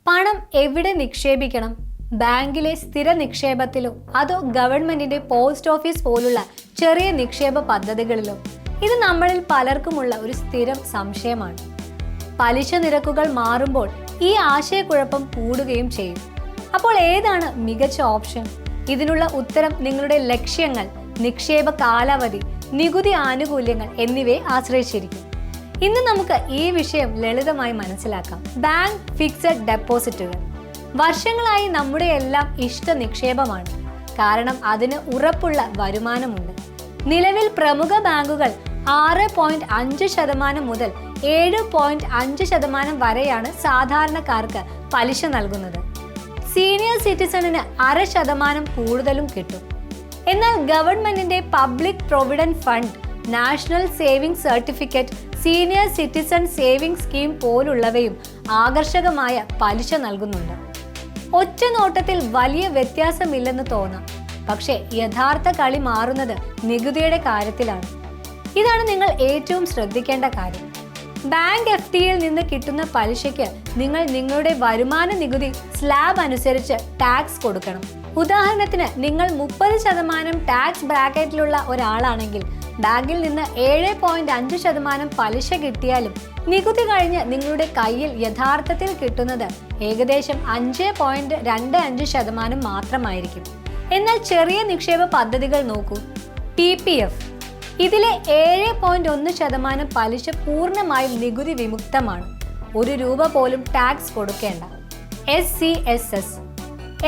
പണം എവിടെ നിക്ഷേപിക്കണം? ബാങ്കിലെ സ്ഥിര നിക്ഷേപത്തിലോ അതോ ഗവൺമെന്റിന്റെ പോസ്റ്റ് ഓഫീസ് പോലുള്ള ചെറിയ നിക്ഷേപ പദ്ധതികളിലോ? ഇത് നമ്മളിൽ പലർക്കുമുള്ള ഒരു സ്ഥിരം സംശയമാണ്. പലിശ നിരക്കുകൾ മാറുമ്പോൾ ഈ ആശയക്കുഴപ്പം കൂടുകയും ചെയ്യും. അപ്പോൾ ഏതാണ് മികച്ച ഓപ്ഷൻ? ഇതിനുള്ള ഉത്തരം നിങ്ങളുടെ ലക്ഷ്യങ്ങൾ, നിക്ഷേപ കാലാവധി, നികുതി ആനുകൂല്യങ്ങൾ എന്നിവയെ ആശ്രയിച്ചിരിക്കും. ഇന്ന് നമുക്ക് ഈ വിഷയം ലളിതമായി മനസ്സിലാക്കാം. ബാങ്ക് ഫിക്സഡ് ഡെപ്പോസിറ്റുകൾ വർഷങ്ങളായി നമ്മുടെ എല്ലാം ഇഷ്ട നിക്ഷേപമാണ്. കാരണം അതിന് ഉറപ്പുള്ള വരുമാനമുണ്ട്. നിലവിൽ പ്രമുഖ ബാങ്കുകൾ 6.5% മുതൽ 7.5% വരെയാണ് സാധാരണക്കാർക്ക് പലിശ നൽകുന്നത്. സീനിയർ സിറ്റിസണിന് 0.5% കൂടുതലും കിട്ടും. എന്നാൽ ഗവൺമെന്റിന്റെ public provident fund, national saving certificate, senior citizen saving scheme പോലുള്ളവയും ആകർഷകമായ പലിശ നൽകുന്നുണ്ട്. ഒറ്റ നോട്ടത്തിൽ വലിയ വ്യത്യാസമില്ലെന്ന് തോന്നാം, പക്ഷേ യഥാർത്ഥ കളി മാറുന്നത് നികുതിയുടെ കാര്യത്തിലാണ്. ഇതാണ് നിങ്ങൾ ഏറ്റവും ശ്രദ്ധിക്കേണ്ട കാര്യം. ബാങ്ക് FDയിൽ നിന്ന് കിട്ടുന്ന പലിശയ്ക്ക് നിങ്ങൾ നിങ്ങളുടെ വരുമാന നികുതി സ്ലാബ് അനുസരിച്ച് ടാക്സ് കൊടുക്കണം. ഉദാഹരണത്തിന്, നിങ്ങൾ 30% ടാക്സ് ബ്രാക്കറ്റിലുള്ള ഒരാളാണെങ്കിൽ ബാങ്കിൽ നിന്ന് 7.5% പലിശ കിട്ടിയാലും നികുതി കഴിഞ്ഞ് നിങ്ങളുടെ കയ്യിൽ യഥാർത്ഥത്തിൽ കിട്ടുന്നത് ഏകദേശം 5.25% മാത്രമായിരിക്കും. എന്നാൽ ചെറിയ നിക്ഷേപ പദ്ധതികൾ നോക്കൂ. PPF ഇതിലെ 7.1% പലിശ പൂർണ്ണമായും നികുതി വിമുക്തമാണ്. ₹1 പോലും ടാക്സ് കൊടുക്കേണ്ട. SCSS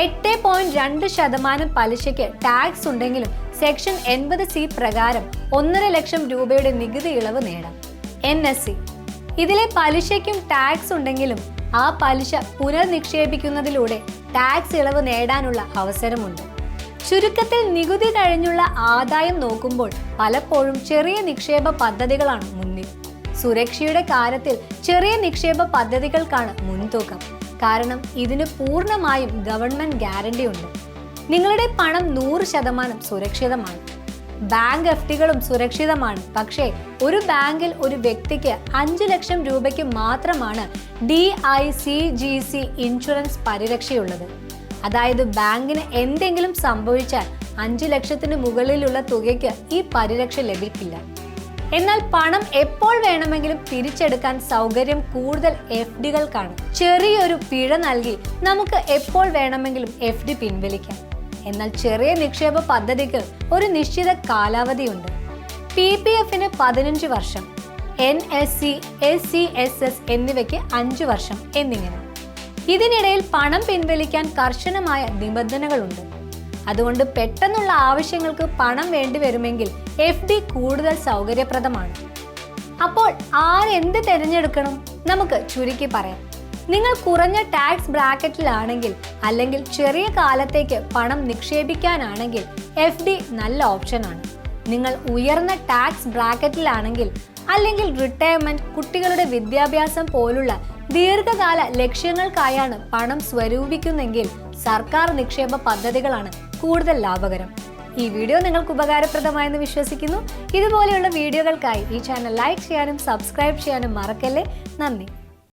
8.2% പലിശയ്ക്ക് ടാക്സ് ഉണ്ടെങ്കിലും സെക്ഷൻ 80C പ്രകാരം 1.5 ലക്ഷം രൂപയുടെ നികുതി ഇളവ് നേടാം. NSC ഇതിലെ പലിശയ്ക്കും ടാക്സ് ഉണ്ടെങ്കിലും ആ പലിശ പുനർനിക്ഷേപിക്കുന്നതിലൂടെ ടാക്സ് ഇളവ് നേടാനുള്ള അവസരമുണ്ട്. ചുരുക്കത്തിൽ നികുതി കഴിഞ്ഞുള്ള ആദായം നോക്കുമ്പോൾ പലപ്പോഴും ചെറിയ നിക്ഷേപ പദ്ധതികളാണ് മുന്നിൽ. സുരക്ഷയുടെ കാര്യത്തിൽ ചെറിയ നിക്ഷേപ പദ്ധതികൾക്കാണ് മുൻതൂക്കം. കാരണം ഇതിന് പൂർണ്ണമായും ഗവൺമെന്റ് ഗ്യാരണ്ടി ഉണ്ട്. നിങ്ങളുടെ പണം 100% സുരക്ഷിതമാണ്. ബാങ്ക് FDകളും സുരക്ഷിതമാണ്. പക്ഷേ ഒരു ബാങ്കിൽ ഒരു വ്യക്തിക്ക് 5 ലക്ഷം രൂപയ്ക്ക് മാത്രമാണ് DICGC ഇൻഷുറൻസ് പരിരക്ഷയുള്ളത്. അതായത് ബാങ്കിന് എന്തെങ്കിലും സംഭവിച്ചാൽ 5 ലക്ഷത്തിന് മുകളിലുള്ള തുകയ്ക്ക് ഈ പരിരക്ഷ ലഭിക്കില്ല. എന്നാൽ പണം എപ്പോൾ വേണമെങ്കിലും തിരിച്ചെടുക്കാൻ സൗകര്യം കൂടുതൽ FDകൾക്കാണ്. ചെറിയൊരു പിഴ നൽകി നമുക്ക് എപ്പോൾ വേണമെങ്കിലും FD പിൻവലിക്കാം. എന്നാൽ ചെറിയ നിക്ഷേപ പദ്ധതിക്ക് ഒരു നിശ്ചിത കാലാവധിയുണ്ട്. PPFന് 15 വർഷം, NSC, SCSS എന്നിവയ്ക്ക് 5 വർഷം എന്നിങ്ങനെ. ഇതിനിടയിൽ പണം പിൻവലിക്കാൻ കർശനമായ നിബന്ധനകളുണ്ട്. അതുകൊണ്ട് പെട്ടെന്നുള്ള ആവശ്യങ്ങൾക്ക് പണം വേണ്ടിവരുമെങ്കിൽ FD കൂടുതൽ സൗകര്യപ്രദമാണ്. അപ്പോൾ ആരെന്ത് തിരഞ്ഞെടുക്കണം? നമുക്ക് ചുരുക്കി പറയാം. നിങ്ങൾ കുറഞ്ഞ ടാക്സ് ബ്രാക്കറ്റിലാണെങ്കിൽ അല്ലെങ്കിൽ ചെറിയ കാലത്തേക്ക് പണം നിക്ഷേപിക്കാനാണെങ്കിൽ FD നല്ല ഓപ്ഷനാണ്. നിങ്ങൾ ഉയർന്ന ടാക്സ് ബ്രാക്കറ്റിലാണെങ്കിൽ അല്ലെങ്കിൽ റിട്ടയർമെന്റ്, കുട്ടികളുടെ വിദ്യാഭ്യാസം പോലുള്ള ദീർഘകാല ലക്ഷ്യങ്ങൾക്കായാണ് പണം സ്വരൂപിക്കുന്നെങ്കിൽ സർക്കാർ നിക്ഷേപ പദ്ധതികളാണ് കൂടുതൽ ലാഭകരം. ഈ വീഡിയോ നിങ്ങൾക്ക് ഉപകാരപ്രദമായെന്ന് വിശ്വസിക്കുന്നു. ഇതുപോലെയുള്ള വീഡിയോകൾക്കായി ഈ ചാനൽ ലൈക്ക് ചെയ്യാനും സബ്സ്ക്രൈബ് ചെയ്യാനും മറക്കല്ലേ. നന്ദി.